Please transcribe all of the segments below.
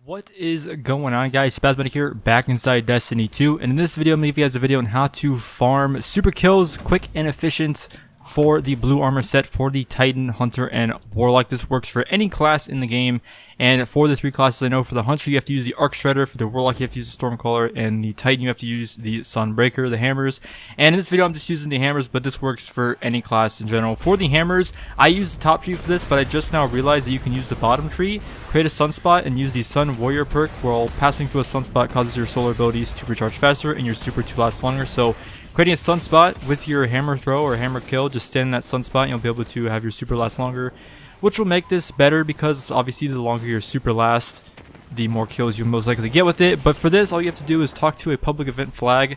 What is going on, guys? Spazmattic here, back inside Destiny 2, and in this video I'm going to give you guys a video on how to farm super kills quick and efficient for the blue armor set for the Titan, Hunter, and Warlock. This works for any class in the game, and for the three classes I know, for the Hunter you have to use the Arcstrider, for the Warlock you have to use the Stormcaller, and the Titan you have to use the Sunbreaker, the hammers. And in this video I'm just using the hammers, but this works for any class in general. For the hammers, I use the top tree for this, but I just now realized that you can use the bottom tree, create a sunspot, and use the Sun Warrior perk, while passing through a sunspot causes your solar abilities to recharge faster and your super to last longer. So creating a sunspot with your hammer throw or hammer kill, just stand in that sunspot and you'll be able to have your super last longer, which will make this better because obviously the longer your super lasts, the more kills you most likely get with it. But for this, all you have to do is talk to a public event flag,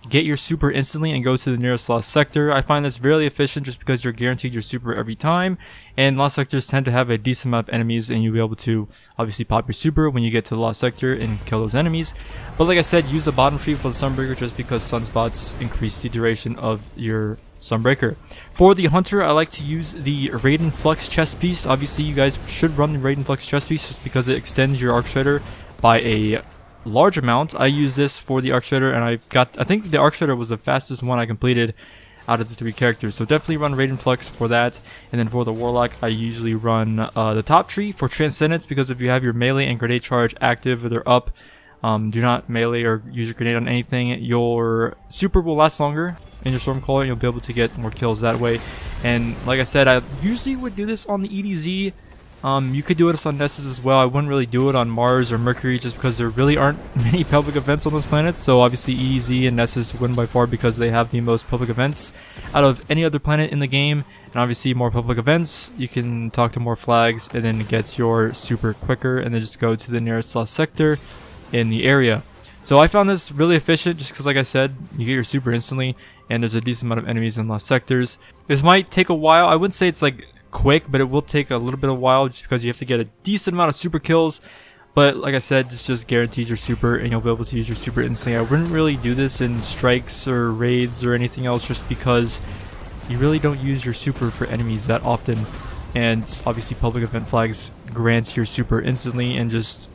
get your super instantly, and go to the nearest lost sector. I find this really efficient just because you're guaranteed your super every time, and lost sectors tend to have a decent amount of enemies, and you'll be able to obviously pop your super when you get to the lost sector and kill those enemies. But like I said, use the bottom tree for the Sunbreaker just because sunspots increase the duration of your Sunbreaker. For the Hunter, I like to use the Raiden Flux chest piece. Obviously you guys should run the Raiden Flux chest piece just because it extends your Arcstrider by a large amount. I use this for the Arcstrider, and I think the Arcstrider was the fastest one I completed out of the three characters, so definitely run Raiden Flux for that. And then for the Warlock, I usually run the top tree for Transcendence, because if you have your melee and grenade charge active or they're up, do not melee or use your grenade on anything, your super will last longer in your Stormcaller and you'll be able to get more kills that way. And like I said, I usually would do this on the EDZ. You could do it on Nessus as well. I wouldn't really do it on Mars or Mercury just because there really aren't many public events on those planets. So obviously EDZ and Nessus win by far because they have the most public events out of any other planet in the game. And obviously more public events, you can talk to more flags and then get your super quicker and then just go to the nearest lost sector in the area. So I found this really efficient just because, like I said, you get your super instantly and there's a decent amount of enemies in lost sectors. This might take a while. I wouldn't say it's like quick, but it will take a little bit of a while just because you have to get a decent amount of super kills. But like I said, this just guarantees your super and you'll be able to use your super instantly. I wouldn't really do this in strikes or raids or anything else just because you really don't use your super for enemies that often, and obviously public event flags grant your super instantly, and just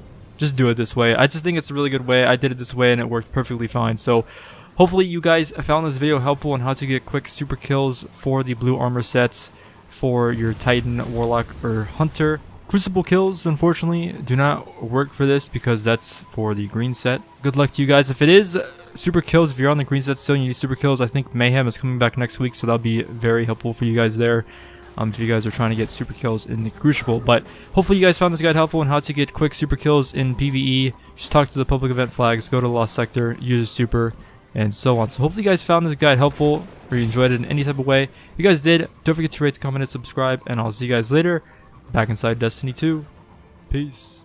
do it this way. I just think it's a really good way. I did it this way and it worked perfectly fine. So hopefully you guys found this video helpful on how to get quick super kills for the blue armor sets for your Titan, Warlock, or Hunter. Crucible kills, unfortunately, do not work for this because that's for the green set. Good luck to you guys. If it is super kills, if you're on the green set still and you need super kills, I think Mayhem is coming back next week, so that'll be very helpful for you guys there. If you guys are trying to get super kills in the Crucible. But hopefully you guys found this guide helpful on how to get quick super kills in PvE. Just talk to the public event flags, go to the lost sector, use a super, and so on. So hopefully you guys found this guide helpful, or you enjoyed it in any type of way. If you guys did, don't forget to rate, comment, and subscribe, and I'll see you guys later back inside Destiny 2. Peace.